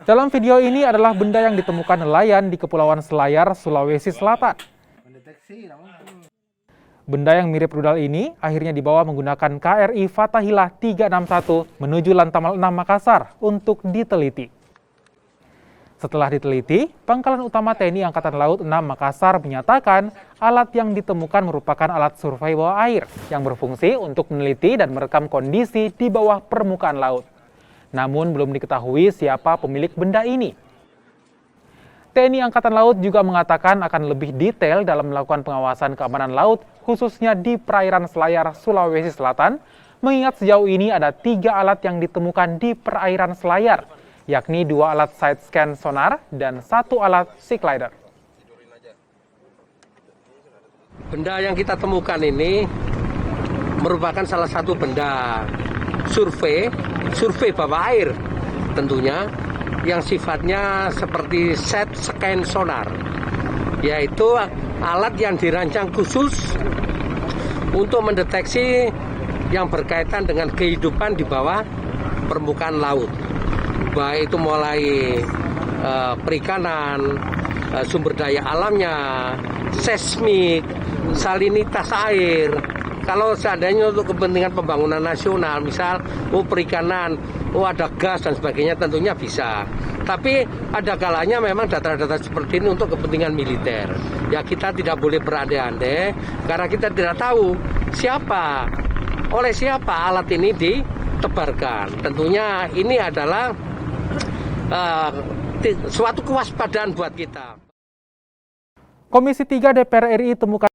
Dalam video ini adalah benda yang ditemukan nelayan di Kepulauan Selayar, Sulawesi Selatan. Benda yang mirip rudal ini akhirnya dibawa menggunakan KRI Fathahillah 361 menuju Lantamal 6 Makassar untuk diteliti. Setelah diteliti, Pangkalan Utama TNI Angkatan Laut 6 Makassar menyatakan alat yang ditemukan merupakan alat survei bawah air yang berfungsi untuk meneliti dan merekam kondisi di bawah permukaan laut. Namun belum diketahui siapa pemilik benda ini. TNI Angkatan Laut juga mengatakan akan lebih detail dalam melakukan pengawasan keamanan laut, khususnya di perairan Selayar, Sulawesi Selatan, mengingat sejauh ini ada 3 alat yang ditemukan di perairan Selayar, yakni 2 alat side scan sonar dan 1 alat sea glider. Benda yang kita temukan ini merupakan salah satu benda survei bawah air tentunya, yang sifatnya seperti set scan sonar, yaitu alat yang dirancang khusus untuk mendeteksi yang berkaitan dengan kehidupan di bawah permukaan laut, baik itu mulai perikanan, sumber daya alamnya, seismik, salinitas air. Kalau seandainya untuk kepentingan pembangunan nasional, misal perikanan, ada gas dan sebagainya, tentunya bisa. Tapi ada kalanya memang data-data seperti ini untuk kepentingan militer. Ya kita tidak boleh berandai-andai karena kita tidak tahu oleh siapa alat ini ditebarkan. Tentunya ini adalah suatu kewaspadaan buat kita. Komisi 3 DPR RI temukan